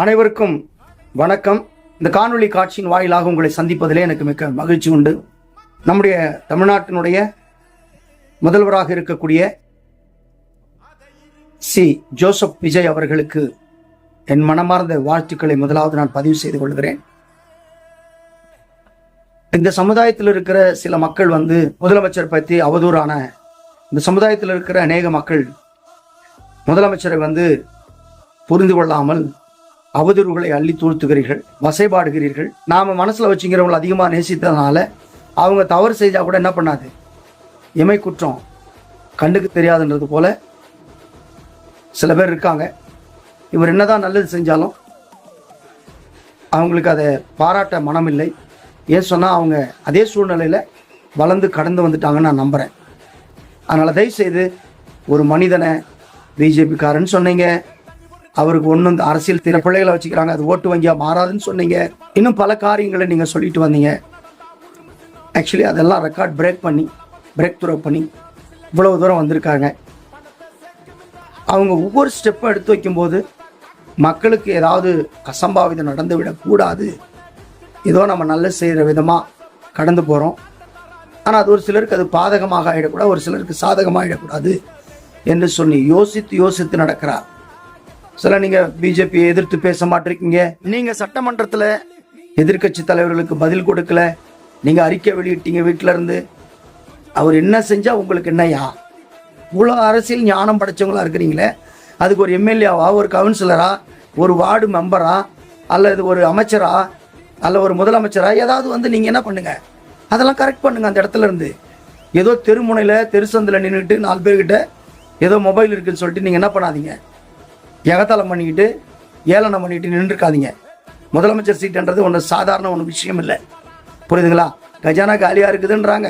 அனைவருக்கும் வணக்கம். இந்த காணொளி காட்சியின் வாயிலாக உங்களை சந்திப்பதிலே எனக்கு மிக்க மகிழ்ச்சி உண்டு. நம்முடைய தமிழ்நாட்டினுடைய முதல்வராக இருக்கக்கூடிய சி ஜோசப் விஜய் அவர்களுக்கு என் மனமார்ந்த வாழ்த்துக்களை முதலாவது நான் பதிவு செய்து கொள்கிறேன். இந்த சமுதாயத்தில் இருக்கிற சில மக்கள் முதலமைச்சர் பற்றி அவதூறான, இந்த சமுதாயத்தில் இருக்கிற அநேக மக்கள் முதலமைச்சரை புரிந்து கொள்ளாமல் அவதூறுகளை அள்ளி தூழ்த்துகிறீர்கள், வசைபாடுகிறீர்கள். நாம மனசுல வச்சுக்கிறவங்களை அதிகமாக நேசித்ததுனால அவங்க தவறு செஞ்சா கூட என்ன பண்ணாது, இமை குற்றம் கண்ணுக்கு தெரியாதுன்றது போல சில பேர் இருக்காங்க. இவர் என்னதான் நல்லது செஞ்சாலும் அவங்களுக்கு அதை பாராட்ட மனம் இல்லை. ஏன் சொன்னால் அவங்க அதே சூழ்நிலையில் வளர்ந்து கடந்து வந்துட்டாங்கன்னு நான் நம்புகிறேன். அதனால் தயவுசெய்து ஒரு மனிதனை பிஜேபிக்காரன்னு சொன்னீங்க, அவருக்கு ஒன்றும் அரசியல் திற பிள்ளைகளை வச்சுக்கிறாங்க, அது ஓட்டு வங்கியாக மாறாதுன்னு சொன்னீங்க, இன்னும் பல காரியங்களை நீங்கள் சொல்லிட்டு வந்தீங்க. ஆக்சுவலி அதெல்லாம் ரெக்கார்ட் பிரேக் த்ரூ பண்ணி இவ்வளவு தூரம் வந்திருக்காங்க. அவங்க ஒவ்வொரு ஸ்டெப்பும் எடுத்து வைக்கும்போது மக்களுக்கு ஏதாவது அசம்பாவிதம் நடந்து விடக்கூடாது, ஏதோ நம்ம நல்லது செய்கிற விதமாக கடந்து போகிறோம். ஆனால் அது ஒரு சிலருக்கு அது பாதகமாக ஆகிடக்கூடாது, ஒரு சிலருக்கு சாதகமாக ஆகிடக்கூடாது என்று சொல்லி யோசித்து நடக்கிறார். சில நீங்கள் பிஜேபியை எதிர்த்து பேச மாட்டிருக்கீங்க, நீங்கள் சட்டமன்றத்தில் எதிர்கட்சி தலைவர்களுக்கு பதில் கொடுக்கல, நீங்கள் அறிக்கை வெளியிட்டீங்க வீட்டில் இருந்து. அவர் என்ன செஞ்சால் உங்களுக்கு என்னையா? இவ்வளோ அரசியல் ஞானம் படைச்சவங்களா இருக்கிறீங்களே, அதுக்கு ஒரு எம்எல்ஏவா, ஒரு கவுன்சிலரா, ஒரு வார்டு மெம்பரா, அல்லது ஒரு அமைச்சரா, அல்ல ஒரு முதலமைச்சரா, ஏதாவது நீங்கள் என்ன பண்ணுங்க, அதெல்லாம் கரெக்ட் பண்ணுங்க. அந்த இடத்துல இருந்து ஏதோ தெருமுனையில் தெருசந்தில் நின்றுட்டு 4 பேர்கிட்ட ஏதோ மொபைல் இருக்குன்னு சொல்லிட்டு நீங்கள் என்ன பண்ணாதீங்க, எகத்தாளம் பண்ணிக்கிட்டு ஏளனம் பண்ணிக்கிட்டு நின்றுருக்காதீங்க. முதலமைச்சர் சீட்டுன்றது ஒன்று சாதாரண விஷயம் இல்லை, புரியுதுங்களா? கஜானா காலியாக இருக்குதுன்றாங்க,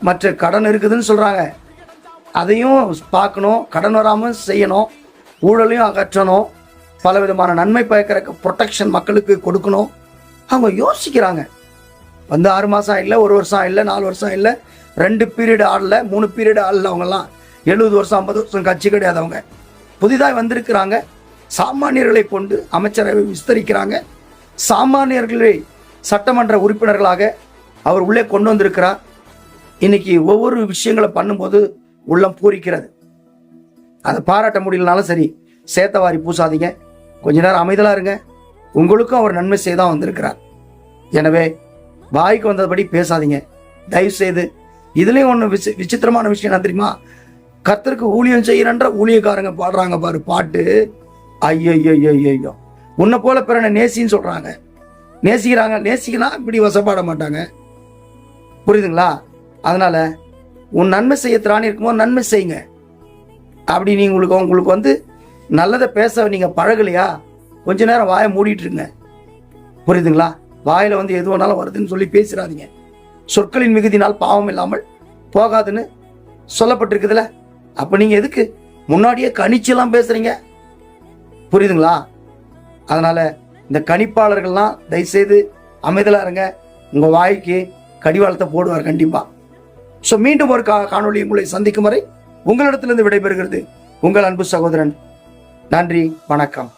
மற்ற கடன் இருக்குதுன்னு சொல்கிறாங்க, அதையும் பார்க்கணும், கடன் வராமல் செய்யணும், ஊழலையும் அகற்றணும், பல விதமான நன்மை பயக்கிற ப்ரொடெக்ஷன் மக்களுக்கு கொடுக்கணும். அவங்க யோசிக்கிறாங்க. 6 மாதம் இல்லை, 1 வருஷம் இல்லை, 4 வருஷம் இல்லை, 2 பீரியட் ஆடல, 3 பீரியட் ஆடல. அவங்கெல்லாம் 70 வருஷம் 50 வருஷம் கட்சி கிடையாது. அவங்க புதிதாக வந்திருக்கிறாங்க. சாமானியர்களை கொண்டு அமைச்சரவை விஸ்தரிக்கிறாங்க. சாமானியர்களை சட்டமன்ற உறுப்பினர்களாக அவர் உள்ளே கொண்டு வந்திருக்கிறார். இன்னைக்கு ஒவ்வொரு விஷயங்களை பண்ணும்போது உள்ளம் பூரிக்கிறது. அதை பாராட்ட முடியலனாலும் சரி, சேத்தவாரி பூசாதீங்க, கொஞ்ச நேரம் அமைதலாக இருங்க. உங்களுக்கும் அவர் நன்மை செய்தான் வந்திருக்கிறார். எனவே வாய்க்கு வந்தபடி பேசாதீங்க தயவு செய்து. இதுலேயும் ஒன்று விசித்திரமான விஷயம் என்ன தெரியுமா? கர்த்தருக்கு ஊழியம் செய்யறன்ற ஊழியக்காரங்க பாடுறாங்க பாரு பாட்டு. ஐயோ, உன்னை போல பிறனை நேசின்னு சொல்றாங்க. நேசிக்கலாம், இப்படி வசப்பாட மாட்டாங்க, புரியுதுங்களா? அதனால உன் நன்மை செய்ய திராணி இருக்கும்போது நன்மை செய்யுங்க. அப்படி உங்களுக்கு நல்லதை பேச நீங்க பழகலையா, கொஞ்ச நேரம் வாயை மூடிட்டு இருங்க, புரியுதுங்களா? வாயில எது வேணாலும் வருதுன்னு சொல்லி பேசிடாதீங்க. சொற்களின் மிகுதினால் பாவம் இல்லாமல் போகாதுன்னு சொல்லப்பட்டிருக்குதுல. அப்ப நீங்க எதுக்கு முன்னாடியே கணிச்செல்லாம் பேசுறீங்க, புரியுதுங்களா? அதனால இந்த கணிப்பாளர்கள்லாம் தயவுசெய்து அமைதலா இருங்க. உங்க வாய்க்கு கடிவாளத்தை போடுவார் கண்டிப்பா. ஸோ மீண்டும் ஒரு காணொளி உங்களை சந்திக்கும் வரை உங்களிடத்திலிருந்து விடைபெறுகிறது உங்கள் அன்பு சகோதரன். நன்றி, வணக்கம்.